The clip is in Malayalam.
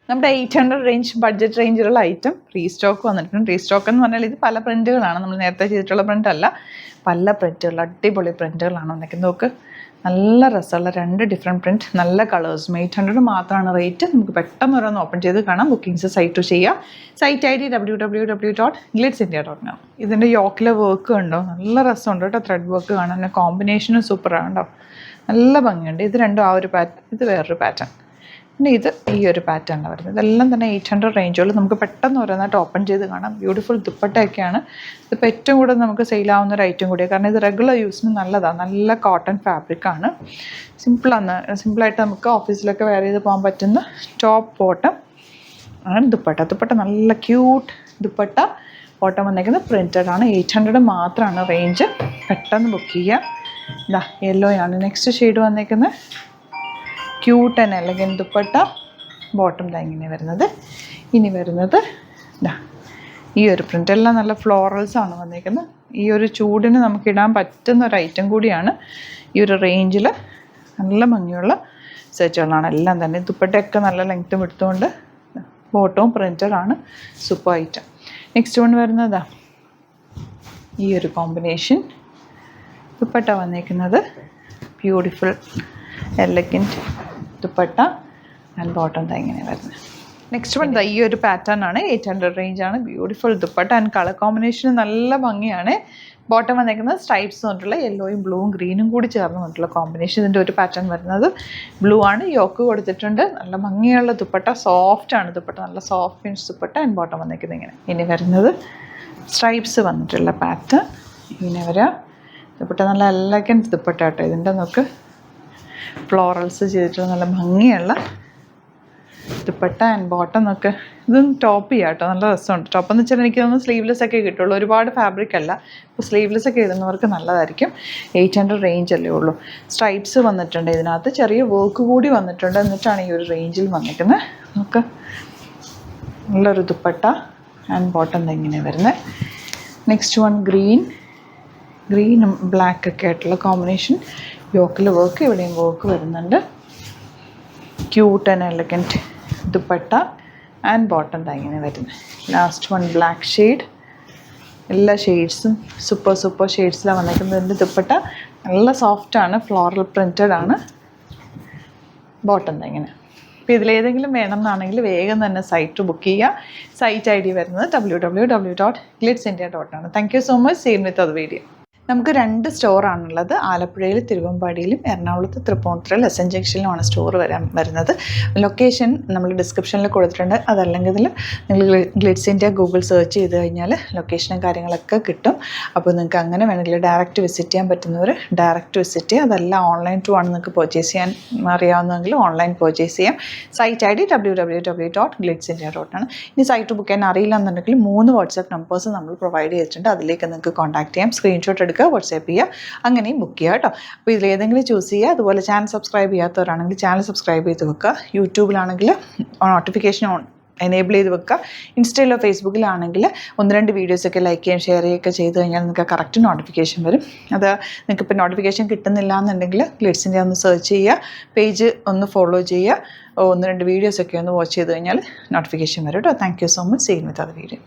നമ്മുടെ 800 റേഞ്ച് ബഡ്ജറ്റ് റേഞ്ചിലുള്ള ഐറ്റം റീസ്റ്റോക്ക് വന്നിട്ടുണ്ട്. റീസ്റ്റോക്ക് എന്ന് പറഞ്ഞാൽ ഇത് പല പ്രിൻറ്റുകളാണ്, നമ്മൾ നേരത്തെ ചെയ്തിട്ടുള്ള പ്രിൻ്റ് അല്ല, പല പ്രിൻറ്റുകൾ, അടിപൊളി പ്രിൻറ്റുകളാണ് വന്നിരിക്കുന്നത്. നോക്ക്, നല്ല രസമുള്ള 2 ഡിഫറെൻറ്റ് പ്രിൻറ്റ്, നല്ല കളേഴ്സും. 800 മാത്രമാണ് റേറ്റ്. നമുക്ക് പെട്ടെന്ന് ഓരോന്ന് ഓപ്പൺ ചെയ്ത് കാണാം. ബുക്കിംഗ്സ് സൈറ്റ് ചെയ്യാം. Site ID www.glitzindia.com. ഇതിൻ്റെ യോക്കിലെ വർക്ക് കണ്ടോ, നല്ല രസമുണ്ട് കേട്ടോ. ത്രെഡ് വർക്ക് കാണാൻ, കോമ്പിനേഷനും സൂപ്പറാണ് കേട്ടോ, നല്ല ഭംഗിയുണ്ട്. ഇത് രണ്ടും ആ ഒരു പാറ്റേൺ, ഇത് വേറൊരു പാറ്റേൺ, പിന്നെ ഇത് ഈ ഒരു പാറ്റേണാണ് വരുന്നത്. ഇതെല്ലാം തന്നെ 800 റേഞ്ചുകൾ. നമുക്ക് പെട്ടെന്ന് ഓരോന്നായിട്ട് ഓപ്പൺ ചെയ്ത് കാണാം. ബ്യൂട്ടിഫുൾ ദുപ്പട്ടയൊക്കെയാണ്. ഇതിപ്പോൾ ഏറ്റവും കൂടുതൽ നമുക്ക് സെയിലാവുന്ന ഒരു ഐറ്റം കൂടിയാണ്, കാരണം ഇത് റെഗുലർ യൂസിന് നല്ലതാണ്. നല്ല കോട്ടൺ ഫാബ്രിക്കാണ്, സിമ്പിളായിട്ട് നമുക്ക് ഓഫീസിലൊക്കെ വെയർ ചെയ്ത് പോകാൻ പറ്റുന്ന ടോപ്പ് ബോട്ടം ആണ്. ദുപ്പട്ട നല്ല ക്യൂട്ട് ദുപ്പട്ട. ബോട്ടം വന്നേക്കുന്നത് പ്രിൻറ്റഡ് ആണ്. 800 മാത്രമാണ് റേഞ്ച്. പെട്ടെന്ന് ബുക്ക് ചെയ്യുക. ഇതാ യെല്ലോയാണ് നെക്സ്റ്റ് ഷെയ്ഡ് വന്നേക്കുന്നത്. Cute and elegant dupatta. Bottom ഇങ്ങനെ വരുന്നത്. ഇനി വരുന്നത് ഇതാ ഈ ഒരു പ്രിൻ്റ്. എല്ലാം നല്ല ഫ്ലോറൽസാണ് വന്നേക്കുന്നത്. ഈ ഒരു ചൂടിന് നമുക്ക് ഇടാൻ പറ്റുന്ന ഒരു ഐറ്റം കൂടിയാണ്. ഈ ഒരു റേഞ്ചിൽ നല്ല ഭംഗിയുള്ള സെറ്റുകളാണ് എല്ലാം തന്നെ. ദുപ്പട്ടയൊക്കെ നല്ല ലെങ്ത്തും എടുത്തുകൊണ്ട് ബോട്ടവും പ്രിൻ്റഡാണ്. Super item. നെക്സ്റ്റ് വൺ വരുന്നതാ ഈ ഒരു കോമ്പിനേഷൻ. ദുപ്പട്ട വന്നേക്കുന്നത് beautiful elegant dupatta and bottom ഇങ്ങനെ വരുന്നത്. നെക്സ്റ്റ് വൺ ഈ ഒരു പാറ്റേൺ ആണ്. 800 റേഞ്ചാണ്. Beautiful dupatta and colour combination നല്ല ഭംഗിയാണ്. ബോട്ടം വന്നേക്കുന്നത് സ്ട്രൈപ്സ് കൊണ്ടുള്ള യെല്ലോയും ബ്ലൂവും ഗ്രീനും കൂടി ചേർന്ന് കൊണ്ടുള്ള കോമ്പിനേഷൻ. ഇതിൻ്റെ ഒരു പാറ്റേൺ വരുന്നത് ബ്ലൂ ആണ്. യോക്ക് കൊടുത്തിട്ടുണ്ട്. നല്ല ഭംഗിയുള്ള ദുപ്പട്ട, സോഫ്റ്റ് ആണ് ദുപ്പട്ട, നല്ല soft finish dupatta and bottom വന്നേക്കുന്നത് ഇങ്ങനെ. ഇനി വരുന്നത് സ്ട്രൈപ്സ് വന്നിട്ടുള്ള പാറ്റേൺ. ഇങ്ങനെ വരാം. ദുപ്പട്ട നല്ല എലഗൻറ്റ് ദുപ്പട്ട കേട്ടോ. ഇതിൻ്റെ നോക്ക് ഫ്ലോറൽസ് ചെയ്തിട്ടുള്ള നല്ല ഭംഗിയുള്ള ദുപ്പട്ട ആൻഡ് ബോട്ടം നോക്ക്. ഇതും ടോപ്പ് ചെയ്യാം കേട്ടോ, നല്ല രസമുണ്ട്. ടോപ്പ് എന്ന് വെച്ചാൽ എനിക്ക് തോന്നുന്നു സ്ലീവ്ലെസ് ഒക്കെ കിട്ടുള്ളൂ, ഒരുപാട് ഫാബ്രിക് അല്ല. ഇപ്പോൾ സ്ലീവ്ലെസ് ഒക്കെ ഇടുന്നവർക്ക് നല്ലതായിരിക്കും. 800 റേഞ്ച് അല്ലേ ഉള്ളൂ. സ്ട്രൈപ്സ് വന്നിട്ടുണ്ട്, ഇതിനകത്ത് ചെറിയ വർക്ക് കൂടി വന്നിട്ടുണ്ട്. എന്നിട്ടാണ് ഈ ഒരു റേഞ്ചിൽ വന്നിരിക്കുന്നത്. നമുക്ക് നല്ലൊരു ദുപ്പട്ട ആൻഡ് ബോട്ടം ഇങ്ങനെ വരുന്നത്. നെക്സ്റ്റ് വൺ ഗ്രീനും ബ്ലാക്ക് ഒക്കെ ആയിട്ടുള്ള കോമ്പിനേഷൻ. യോക്കിൽ വർക്ക്, ഇവിടെയും വർക്ക് വരുന്നുണ്ട്. Cute and elegant dupatta and bottom ഇങ്ങനെ വരുന്നത്. Last one black shade. എല്ലാ ഷെയ്ഡ്സും സൂപ്പർ ഷെയ്ഡ്സിലാണ് വന്നിരിക്കുന്നത്. ഇതിൻ്റെ ദുപ്പട്ട നല്ല സോഫ്റ്റാണ്, ഫ്ലോറൽ പ്രിൻറ്റഡ് ആണ്. ബോട്ടം ഇങ്ങനെ. അപ്പോൾ ഇതിലേതെങ്കിലും വേണം എന്നാണെങ്കിൽ വേഗം തന്നെ സൈറ്റ് ബുക്ക് ചെയ്യുക. സൈറ്റ് ID വരുന്നത് www.glitzindia.com. Thank you so much. Same വിത്ത് അത് വീഡിയോ. നമുക്ക് 2 സ്റ്റോറാണുള്ളത്. ആലപ്പുഴയിൽ തിരുവമ്പാടിയിലും എറണാകുളത്ത് തൃപ്പൂണിത്തുറയിൽ SN ജംഗ്ഷനിലുമാണ് സ്റ്റോർ വരുന്നത്. ലൊക്കേഷൻ നമ്മൾ ഡിസ്ക്രിപ്ഷനിൽ കൊടുത്തിട്ടുണ്ട്. അതല്ലെങ്കിൽ നിങ്ങൾ ഗ്ലിറ്റ്സ് ഇന്ത്യ ഗൂഗിൾ സെർച്ച് ചെയ്ത് കഴിഞ്ഞാൽ ലൊക്കേഷനും കാര്യങ്ങളൊക്കെ കിട്ടും. അപ്പോൾ നിങ്ങൾക്ക് അങ്ങനെ വേണമെങ്കിൽ ഡയറക്റ്റ് വിസിറ്റ് ചെയ്യാൻ പറ്റുന്നവർ ഡയറക്റ്റ് വിസിറ്റ് ചെയ്യുക. അതല്ല ഓൺലൈൻ ത്രൂ ആണ് നിങ്ങൾക്ക് പർച്ചേസ് ചെയ്യാൻ അറിയാവുന്നതെങ്കിൽ ഓൺലൈൻ പർച്ചേസ് ചെയ്യാം. Site ID www.glitzindia.com. ഇനി സൈറ്റ് ബുക്ക് ചെയ്യാൻ അറിയില്ല എന്നുണ്ടെങ്കിൽ 3 വാട്സാപ്പ് നമ്പേഴ്സ് നമ്മൾ പ്രൊവൈഡ് ചെയ്തിട്ടുണ്ട്. അതിലേക്ക് നിങ്ങൾക്ക് കോൺടാക്ട് ചെയ്യാം. സ്ക്രീൻഷോട്ട് എടുക്കുക, വാട്സാപ്പ് ചെയ്യുക, അങ്ങനെയും ബുക്ക് ചെയ്യുക കേട്ടോ. അപ്പോൾ ഇതിലേതെങ്കിലും ചൂസ് ചെയ്യുക. അതുപോലെ ചാനൽ സബ്സ്ക്രൈബ് ചെയ്യാത്തവരാണെങ്കിൽ ചാനൽ സബ്സ്ക്രൈബ് ചെയ്ത് വെക്കുക. യൂട്യൂബിലാണെങ്കിൽ നോട്ടിഫിക്കേഷൻ എനേബിൾ ചെയ്ത് വെക്കുക. ഇൻസ്റ്റയിലോ ഫേസ്ബുക്കിലാണെങ്കിൽ 1-2 വീഡിയോസൊക്കെ ലൈക്ക് ചെയ്യുകയും ഷെയർ ചെയ്യുകയൊക്കെ ചെയ്ത് കഴിഞ്ഞാൽ നിങ്ങൾക്ക് കറക്റ്റ് നോട്ടിഫിക്കേഷൻ വരും. അത് നിങ്ങൾക്ക് ഇപ്പോൾ നോട്ടിഫിക്കേഷൻ കിട്ടുന്നില്ല എന്നുണ്ടെങ്കിൽ ഗ്ലിറ്റ്സ് ഇന്ത്യ ഒന്ന് സെർച്ച് ചെയ്യുക, പേജ് ഒന്ന് ഫോളോ ചെയ്യുക, 1-2 വീഡിയോസൊക്കെ ഒന്ന് വാച്ച് ചെയ്ത് കഴിഞ്ഞാൽ നോട്ടിഫിക്കേഷൻ വരും കേട്ടോ. Thank you so much. Same വിത്ത് അത് വീഡിയോ.